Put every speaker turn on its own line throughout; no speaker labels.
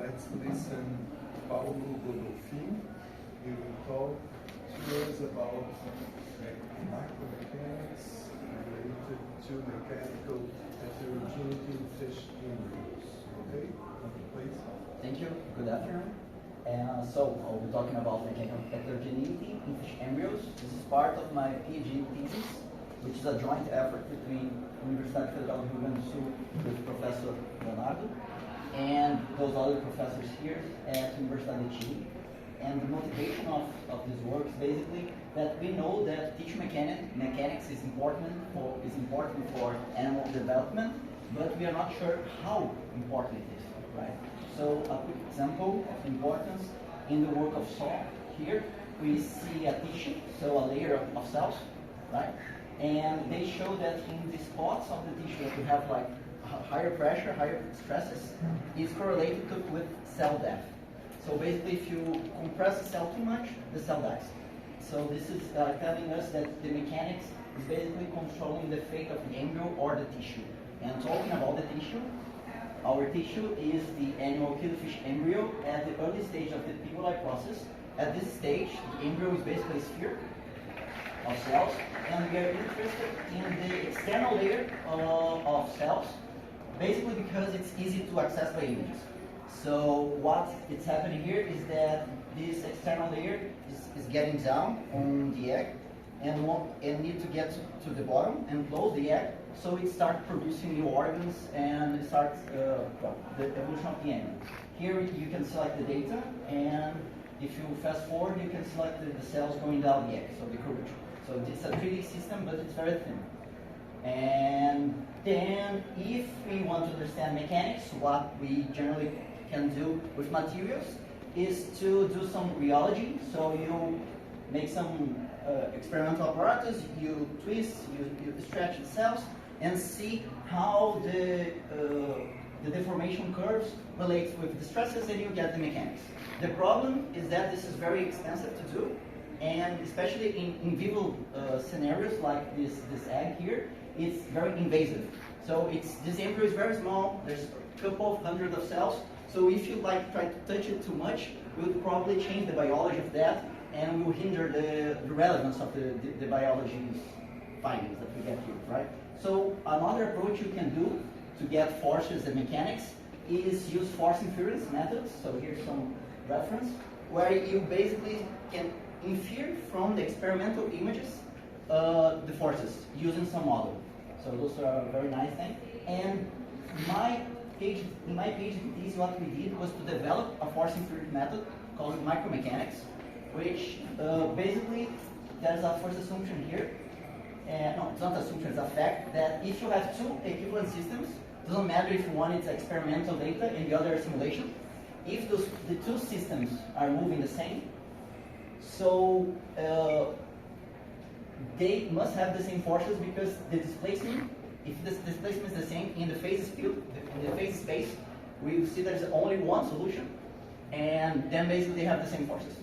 let's listen Paulo Godolphin. He will talk to us about micromechanics related to mechanical heterogeneity in fish embryos. Okay, please.
Thank you. Good afternoon. So I'll be talking about mechanical heterogeneity in fish embryos. This is part of my PhD thesis, which is a joint effort between Universidade Federal do Rio Grande do Sul with Professor Leonardo and those other professors here at Universidade de Chile. And the motivation of this work is basically that we know that tissue mechanics is important for animal development, but we are not sure how important it is, right? So a quick example of importance in the work of Saul. Here we see a tissue, so a layer of cells, right? And they show that in the spots of the tissue that we have like higher pressure, higher stresses, is correlated with cell death. So basically, if you compress the cell too much, the cell dies. So this is telling us that the mechanics is basically controlling the fate of the embryo or the tissue. And talking about the tissue, our tissue is the animal killifish embryo at the early stage of the pigment process. At this stage, the embryo is basically a sphere of cells, and we are interested in the external layer of cells, basically because it's easy to access by images. So what is happening here is that this external layer is getting down on the egg and need to get to the bottom and close the egg, so it starts producing new organs and it starts the evolution of the animal. Here you can select the data, and if you fast forward, you can select the cells going down the egg, so the curvature. So it's a 3D system, but it's very thin. And then if we want to understand mechanics, what we generally can do with materials is to do some rheology. So you make some experimental apparatus, you twist, you stretch the cells, and see how the deformation curves relate with the stresses, and you get the mechanics. The problem is that this is very expensive to do, and especially in vivo scenarios like this egg here, it's very invasive. So this embryo is very small, there's a couple of hundred of cells, so if you try to touch it too much, we'll probably change the biology of that, and will hinder the relevance of the biology findings that we get here, right? So another approach you can do to get forces and mechanics is use force inference methods. So here's some reference, where you basically can infer from the experimental images the forces using some model. So those are a very nice thing. And in my PhD thesis, what we did was to develop a force inference method called micromechanics, which basically there's a first assumption here. No, it's not an assumption, it's a fact that if you have two equivalent systems, it doesn't matter if one is experimental data and the other is simulation. If the two systems are moving the same, so they must have the same forces, because the displacement, if the displacement is the same in the phase field, in the phase space, we see there's only one solution, and then basically they have the same forces.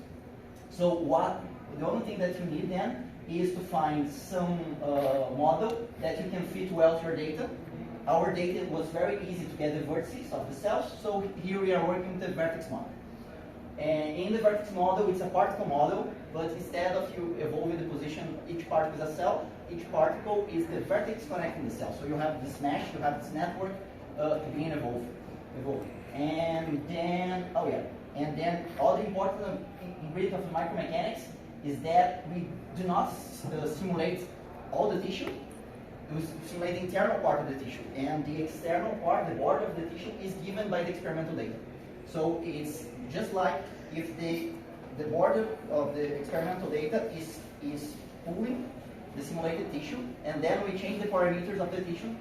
So the only thing that you need then is to find some model that you can fit well to your data. Our data was very easy to get the vertices of the cells, so here we are working with the vertex model. And in the vertex model, it's a particle model, but instead of you evolving the position, each particle is a cell, each particle is the vertex connecting the cell. So you have this mesh, you have this network being evolved. And then, and then all the important ingredient of micromechanics is that we do not simulate all the tissue. We simulate the internal part of the tissue, and the external part, the border of the tissue, is given by the experimental data. So it's just like if the border of the experimental data is pulling the simulated tissue, and then we change the parameters of the tissue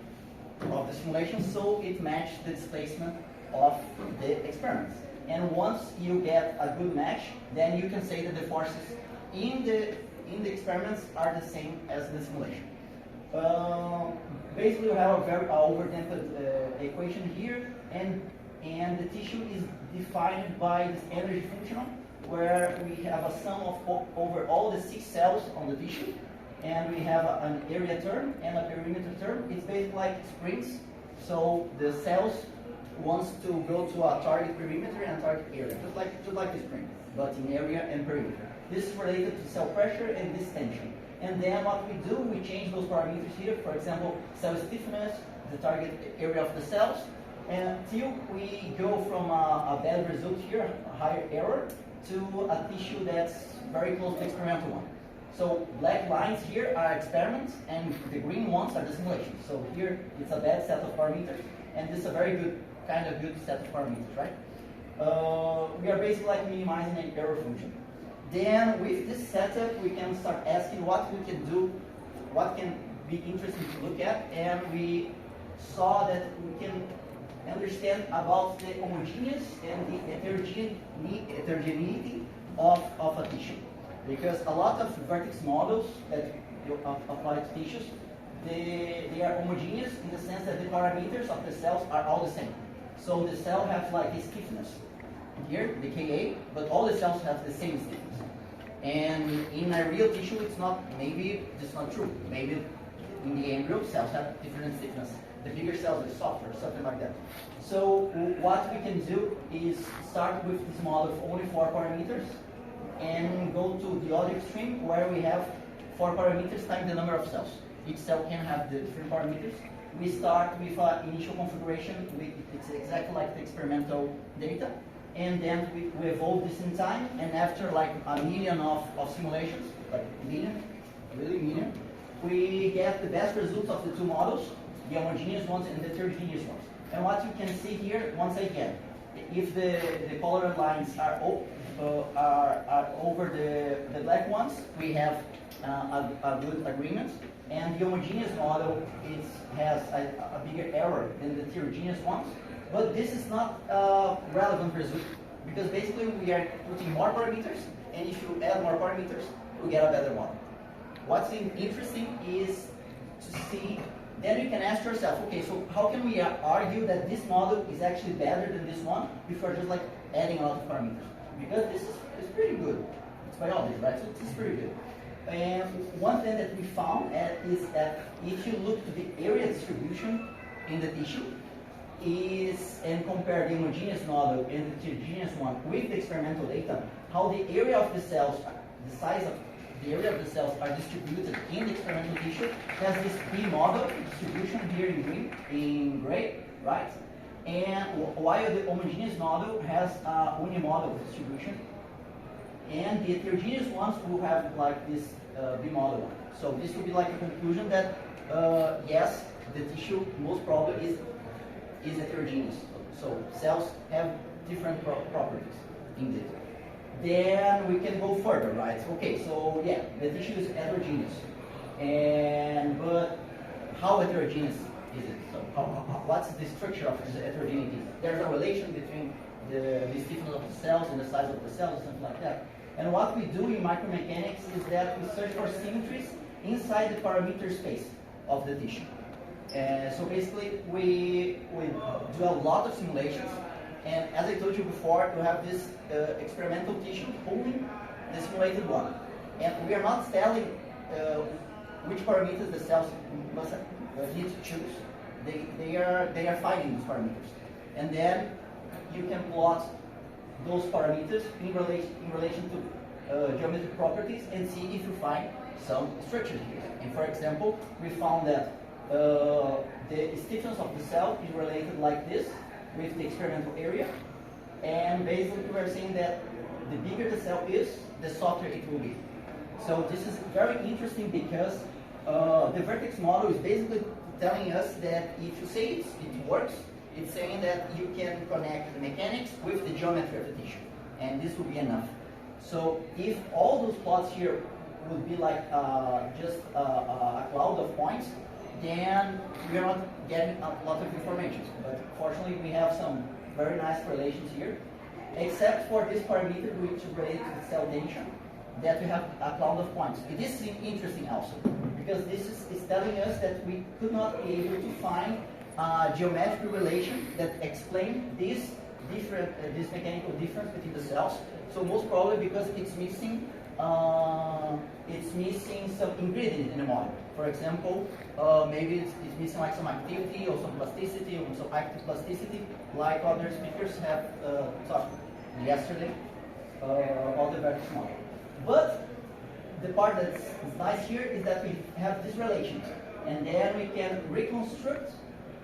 of the simulation so it matches the displacement of the experiments. And once you get a good match, then you can say that the forces in the experiments are the same as the simulation. Basically, we have a very overdamped equation here, and the tissue is defined by this energy functional, where we have a sum of over all the 6 cells on the tissue, and we have an area term and a perimeter term. It's basically like springs, so the cells wants to go to a target perimeter and a target area, just like the spring, but in area and perimeter. This is related to cell pressure and this tension. And then what we do, we change those parameters here. For example, cell stiffness, the target area of the cells, until we go from a bad result here, a higher error, to a tissue that's very close to the experimental one. So black lines here are experiments, and the green ones are the simulations. So here it's a bad set of parameters, and this is a very good, kind of good set of parameters, right? We are basically like minimizing an error function. Then with this setup, we can start asking what we can do, what can be interesting to look at, and we saw that we can understand about the homogeneous and the heterogeneity of a tissue. Because a lot of vertex models that you apply to tissues, they are homogeneous in the sense that the parameters of the cells are all the same. So the cell has like a stiffness here, the Ka, but all the cells have the same stiffness. And in a real tissue, it's not, maybe it's not true. Maybe in the embryo, cells have different stiffness. The bigger cells are softer, something like that. So what we can do is start with this model of only 4 parameters and go to the other extreme where we have 4 parameters times the number of cells. Each cell can have the different parameters. We start with an initial configuration. It's exactly like the experimental data. And then we evolve this in time, and after like a million of simulations, like million, really million, we get the best results of the 2 models, the homogeneous ones and the heterogeneous ones. And what you can see here, once again, if the colored lines are over the black ones, we have a good agreement. And the homogeneous model has a bigger error than the heterogeneous ones. But this is not relevant result, because basically we are putting more parameters, and if you add more parameters, we get a better model. What's interesting is to see, then you can ask yourself, okay, so how can we argue that this model is actually better than this one if we're just like adding a lot of parameters? Because this is pretty good. It's biology, right? So it's pretty good. And one thing that we found is that if you look to the area distribution in the tissue, and compare the homogeneous model and the heterogeneous one with the experimental data, how the area of the cells, the size of the area of the cells are distributed in the experimental tissue, has this B model distribution here in gray, right? And while the homogeneous model has a unimodel distribution, and the heterogeneous ones will have like this B model one. So this will be like a conclusion that yes, the tissue most probably is heterogeneous. So cells have different properties indeed. Then we can go further, right? Okay, so yeah, the tissue is heterogeneous. But how heterogeneous is it? So what's the structure of the heterogeneity? There's a relation between the stiffness of the cells and the size of the cells and something like that. And what we do in micromechanics is that we search for symmetries inside the parameter space of the tissue. So basically, we do a lot of simulations, and as I told you before, we have this experimental tissue holding the simulated one. And we are not telling which parameters the cells must need to choose. They are finding these parameters. And then you can plot those parameters in relation to geometric properties and see if you find some structures here. And for example, we found that the stiffness of the cell is related like this with the experimental area, and basically we are saying that the bigger the cell is, the softer it will be. So this is very interesting because the vertex model is basically telling us that if you say it works, it's saying that you can connect the mechanics with the geometry of the tissue, and this will be enough. So if all those plots here would be like just a cloud of points, then we are not getting a lot of information. But fortunately, we have some very nice relations here, except for this parameter which is related to the cell tension, that we have a cloud of points. This is interesting also, because this is telling us that we could not be able to find a geometric relation that explains this mechanical difference between the cells. So most probably because it's missing it's missing some ingredient in the model. For example, maybe it's missing like some activity or some plasticity or some active plasticity, like other speakers have talked yesterday on the Vectors model. But the part that's nice here is that we have these relations, and then we can reconstruct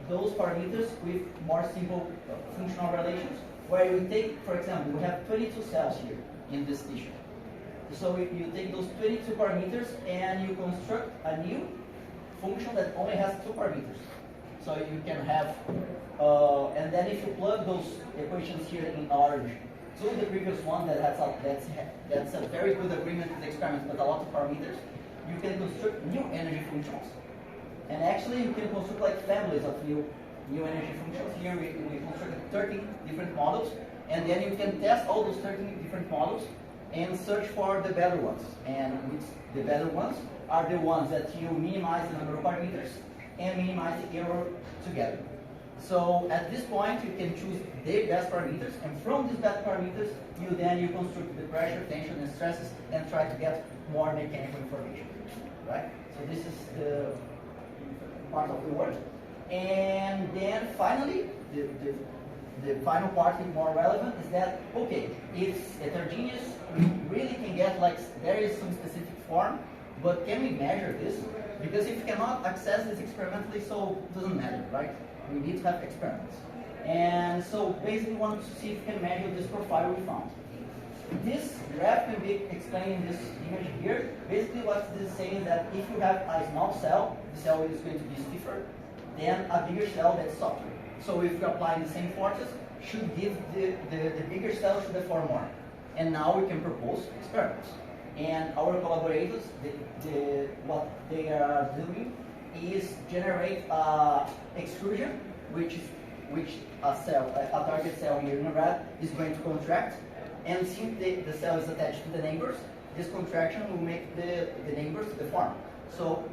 those parameters with more simple functional relations, where we take, for example, we have 22 cells here in this tissue. So you take those 22 parameters and you construct a new function that only has 2 parameters. So you can have, and then if you plug those equations here in orange to the previous one that's a very good agreement with the experiment, but a lot of parameters, you can construct new energy functions. And actually you can construct like families of new energy functions. Here we constructed 13 different models, and then you can test all those 13 different models and search for the better ones. And the better ones are the ones that you minimize the number of parameters and minimize the error together. So at this point you can choose the best parameters, and from these best parameters you construct the pressure, tension, and stresses and try to get more mechanical information. Right? So this is the part of the work. And then finally, the final part is more relevant, is that, okay, it's heterogeneous, we really can get like, there is some specific form, but can we measure this? Because if you cannot access this experimentally, so it doesn't matter, right? We need to have experiments. And so basically we want to see if we can measure this profile we found. This graph can be explained in this image here. Basically what this is saying is that if you have a small cell, the cell is going to be stiffer than a bigger cell that's softer. So if you apply the same forces, should give the bigger cell should deform more. And now we can propose experiments. And our collaborators, what they are doing is generate extrusion, which a target cell here in red is going to contract. And since the cell is attached to the neighbors, this contraction will make the neighbors deform. So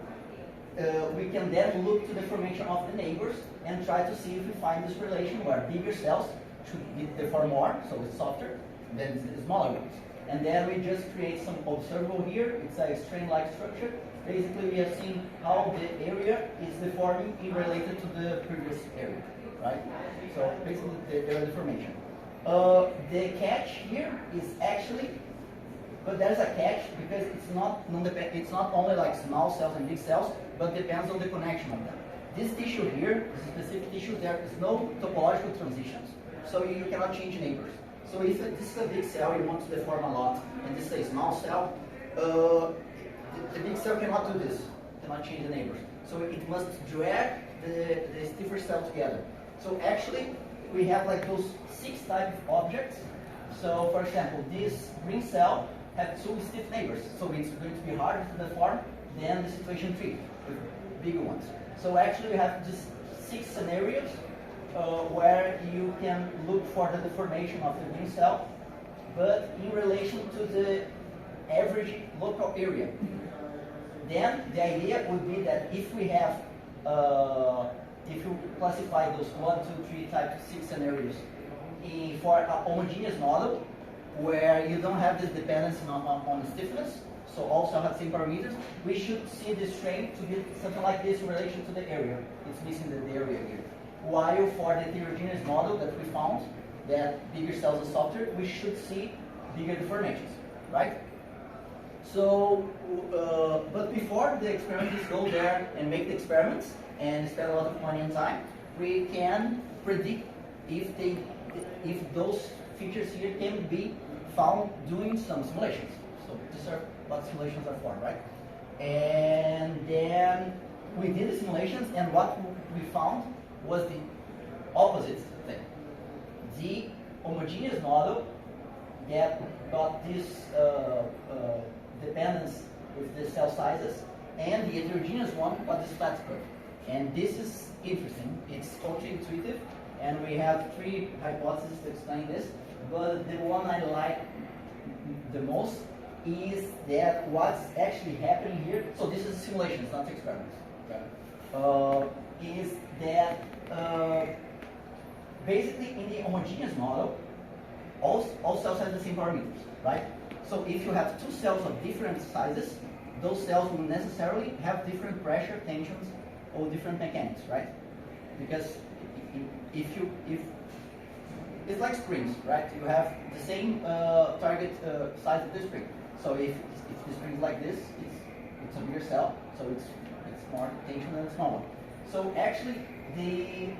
we can then look to the formation of the neighbors and try to see if we find this relation where bigger cells should deform more, so it's softer, than the smaller ones. And then we just create some observable here. It's a strain-like structure. Basically, we have seen how the area is deforming in related to the previous area, right? So basically, there are deformation. The catch here is actually, but there's a catch because it's not only like small cells and big cells, but depends on the connection of them. This tissue here, this specific tissue, there is no topological transitions, so you cannot change neighbors. So if this is a big cell, you want to deform a lot, and this is a small cell, the big cell cannot do this, cannot change the neighbors. So it must drag the stiffer cell together. So actually, we have like those 6 types of objects. So for example, this green cell have 2 stiff neighbors, so it's going to be harder to deform than the situation 3 with bigger ones. So actually, we have just 6 scenarios where you can look for the deformation of the green cell, but in relation to the average local area. Then the idea would be that if we have, if you classify those 1, 2, 3 type 6 scenarios for a homogeneous model, where you don't have this dependence on the stiffness, so also have same parameters, we should see the strain to be something like this in relation to the area. It's missing the area here. While for the heterogeneous model that we found, that bigger cells are softer, we should see bigger deformations, right? So, but before the experimentists go there and make the experiments and spend a lot of money and time, we can predict if those features here can be found doing some simulations. So these are what simulations are for, right? And then we did the simulations, and what we found was the opposite thing. The homogeneous model that got this dependence with the cell sizes, and the heterogeneous one got this flat curve. And this is interesting. It's counterintuitive, and we have 3 hypotheses to explain this. But the one I like the most is that what's actually happening here. So this is a simulation, it's not experiments. Okay. Is that basically in the homogeneous model, all cells have the same parameters, right? So if you have two cells of different sizes, those cells will necessarily have different pressure, tensions, or different mechanics, right? Because if it's like springs, right? You have the same target size of the spring. So if the spring is like this, it's a bigger cell, so it's more tension than a small one. So actually, the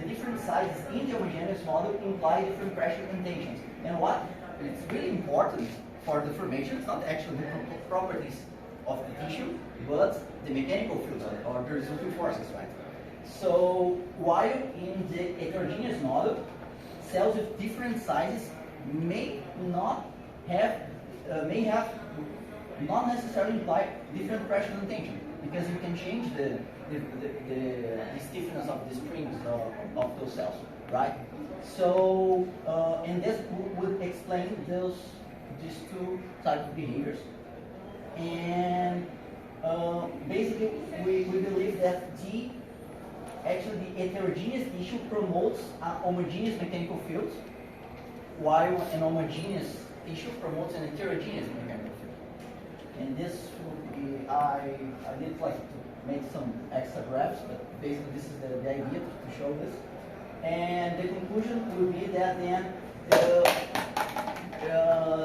different sizes in the homogeneous model imply different pressures and tensions. And what it's really important for the formation, it's not actually the properties of the tissue, but the mechanical fields or the resulting forces, right? So while in the heterogeneous model, cells with different sizes may not have not necessarily imply different pressure and tension, because you can change the stiffness of the springs of those cells, right? So and this would explain these two types of behaviors. And basically, we believe that actually the heterogeneous tissue promotes a homogeneous mechanical field, while an homogeneous tissue promotes an heterogeneous mechanical field. And this would be, I did like to make some extra graphs, but basically this is the idea to show this. And the conclusion will be that then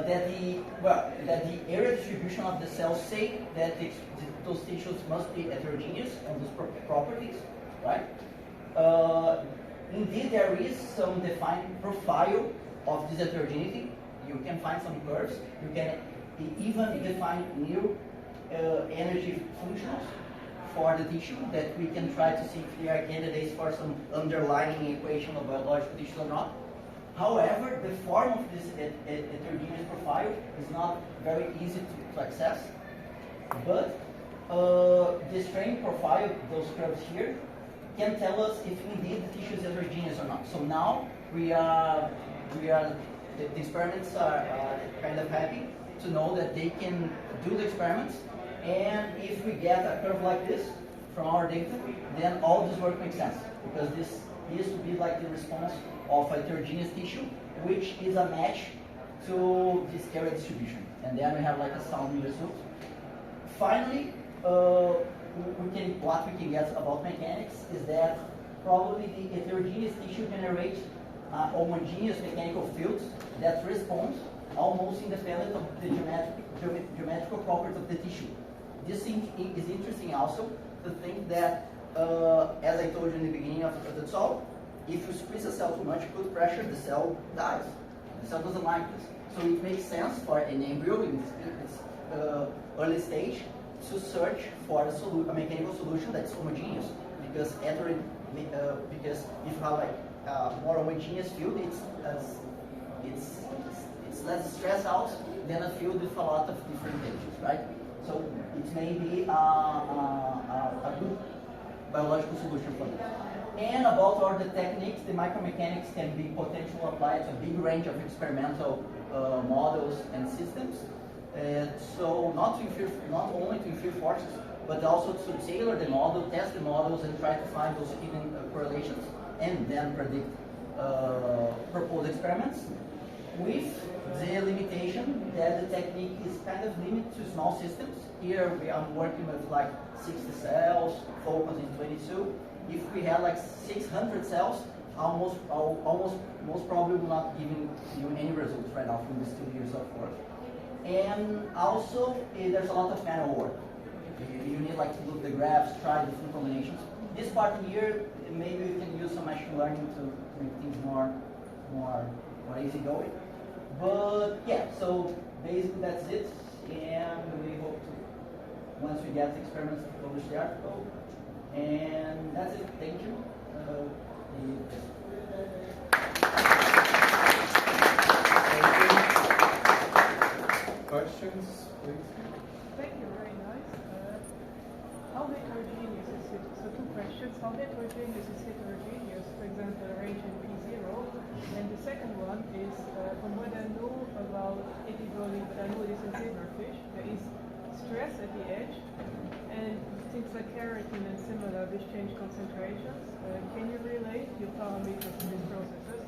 that the area distribution of the cells say that those tissues must be heterogeneous on those properties, right? Indeed, there is some defined profile of this heterogeneity. You can find some curves. You can even define new energy functions for the tissue that we can try to see if they are candidates for some underlying equation of biological tissues or not. However, the form of this heterogeneous profile is not very easy to access, but the strain profile, those curves here, can tell us if indeed the tissue is heterogeneous or not. So now the experiments are kind of happy to know that they can do the experiments, and if we get a curve like this from our data, then all this work makes sense, because this is to be like the response of a heterogeneous tissue, which is a match to this area distribution. And then we have like a sound result. Finally, what we can guess about mechanics is that probably the heterogeneous tissue generates homogeneous mechanical fields that respond almost independent of the geometrical properties of the tissue. This is interesting also to think that, as I told you in the beginning of the talk, if you squeeze a cell too much, put pressure, the cell dies. The cell doesn't like this. So it makes sense for an embryo in its early stage to search for a mechanical solution that's homogeneous, because if you have like a more homogeneous field, it's less stress out than a field with a lot of different tensions, right? So it may be a good biological solution for this. And about all the techniques, the micromechanics can be potentially applied to a big range of experimental models and systems. So not only to infer forces, but also to tailor the model, test the models, and try to find those hidden correlations, and then predict proposed experiments, with the limitation that the technique is kind of limited to small systems. Here we are working with like 60 cells, focused in 22. If we had like 600 cells, most probably will not giving you any results right now from these 2 years of work. And also, there's a lot of manual work. You need like to look the graphs, try different combinations. This part here, maybe we can use some machine learning to make things more easy going. But yeah, so basically that's it. And we hope to, once we get the experiments, to publish the article. And that's it. Thank you.
Questions, please?
Thank you, very nice. How heterogeneous is it? So 2 questions. How heterogeneous is heterogeneous, for example, range in P0? And the second one is, from what I know about epiboly, but I know this in zebrafish, there is stress at the edge, and things like keratin and similar, which change concentrations. Can you relate your parameters to these processes?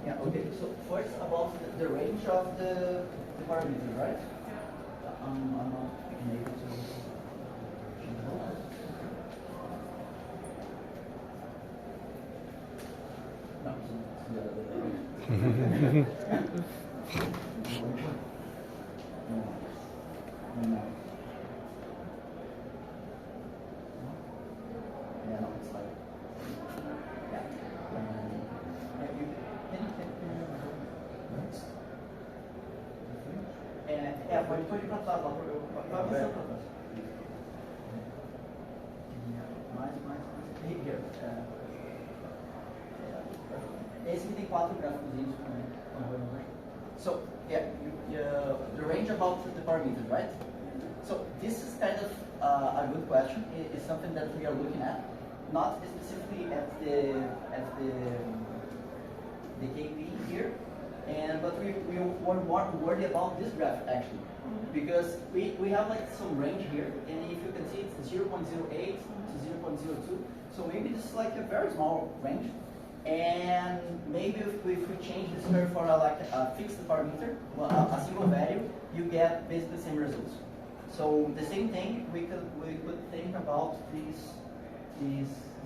Yeah, okay. So first about the range of the the parameters, right?
Yeah.
I'm not able to change the whole. No, it's the other way. No. Yeah, no, it's like, yeah. Can you take pode ir pra trás lá, vai passando pra trás. Mais. Here. Esse aqui tem 4 gráficos também. So, yeah, the range about the parameters, right? So, this is kind of a good question. It's something that we are looking at, not specifically at the KP here, but we were more worried about this graph actually, because we have like some range here, and if you can see it's 0.08 to 0.02, so maybe this is like a very small range, and maybe if we change this curve for a fixed parameter, a single value, you get basically the same results. So the same thing, we could think about this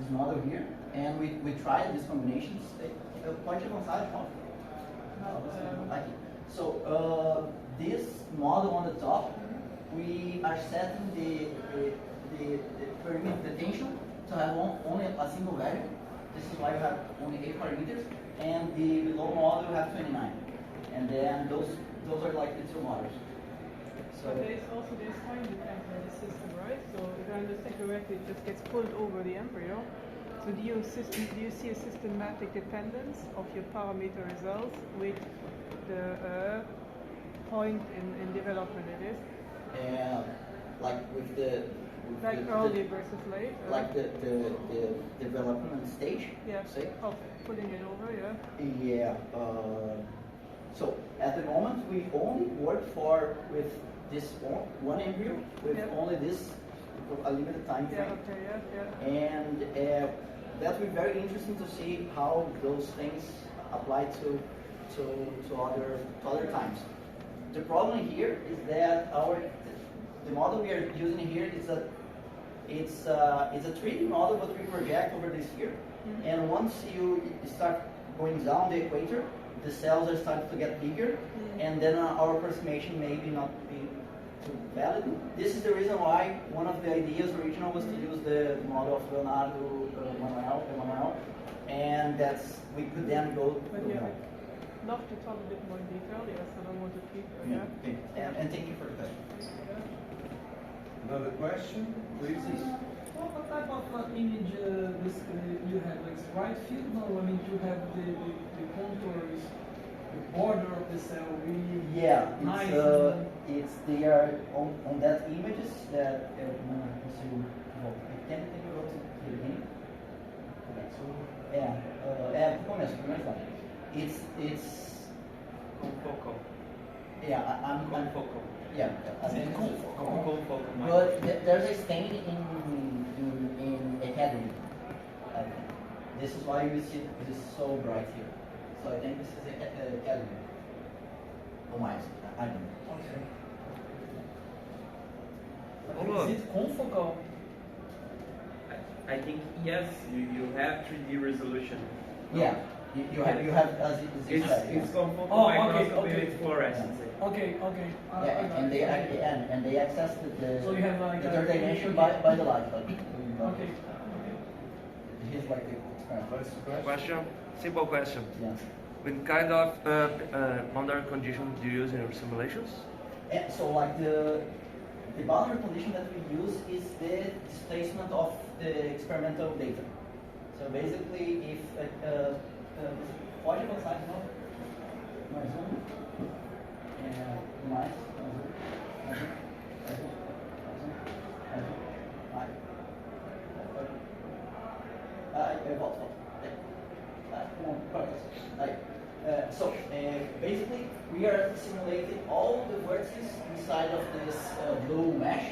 model here, and we tried these combinations. Pode avançar, João? Aqui. So this model on the top, we are setting the parameter, the tension, to have only a single value. This is why you have only 8 parameters, and the below model you have 29, and then those are like the 2 models. So
But there's time dependence in the system, right? So if I understand correctly, it just gets pulled over the embryo. So do you see a systematic dependence of your parameter results with the point in development it is?
like with the
early versus late?
Like the development stage.
Yeah.
Say.
Of pulling it over, yeah.
Yeah. So at the moment we only work with this one embryo with only this a limited time frame.
Yeah. Okay. Yeah.
And that will be very interesting to see how those things apply to other times. The problem here is that the model we are using here is a 3D model, but we project over this here. Mm-hmm. And once you start going down the equator, the cells are starting to get bigger, and then our approximation maybe not be too valid. This is the reason why one of the ideas original was to use the model of Leonardo Emanuel, and we could then go.
But yeah, I'd love to talk a bit more in detail. Yes, I don't want to keep.
Okay. And thank you for the question.
Another question, please?
What type of image you have? Like right field? No, I mean you have the contours, the border of the cell really nice.
They are on that images that can you go to the beginning? Começo lá. It's
confocal.
Yeah, I'm
confocal.
Yeah,
Confocal.
But there's a stain in academy. I think. This is why you see this is so bright here. So I think this is academy. Or mine, I don't know.
Okay. Is it confocal?
I think yes, you have 3D resolution.
Yeah, you have as
it's confocal microscopy with fluorescence.
Okay.
And they access the
so you have like
the third dimension by the light.
Okay.
Here's like the experiment.
Question, simple question.
Yeah.
What kind of boundary conditions do you use in your simulations?
And so like the boundary condition that we use is the displacement of the experimental data. So basically, if pode avançar de novo? Mais mais so basically, we are simulating all the vertices inside of this blue mesh,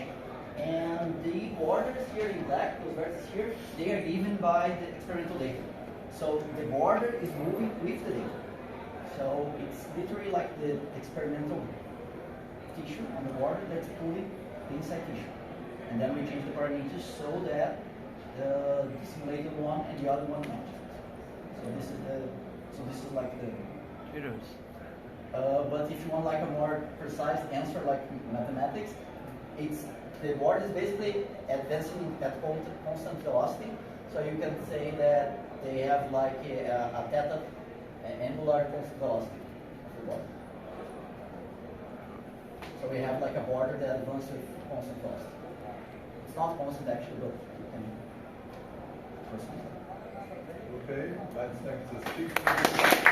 and the borders here in black, those vertices here, they are given by the experimental data. So the border is moving with the data. So it's literally like the experimental tissue on the border that's pulling the inside tissue. And then we change the probability so that the simulated one and the other one match. So this is like the.
Heroes.
But if you want like a more precise answer, like mathematics, it's the board is basically advancing at constant velocity. So you can say that they have like a theta angular constant velocity of the board. So we have like a border that advances with constant velocity. It's not constant actually, but you can.
Okay, let's next to speak.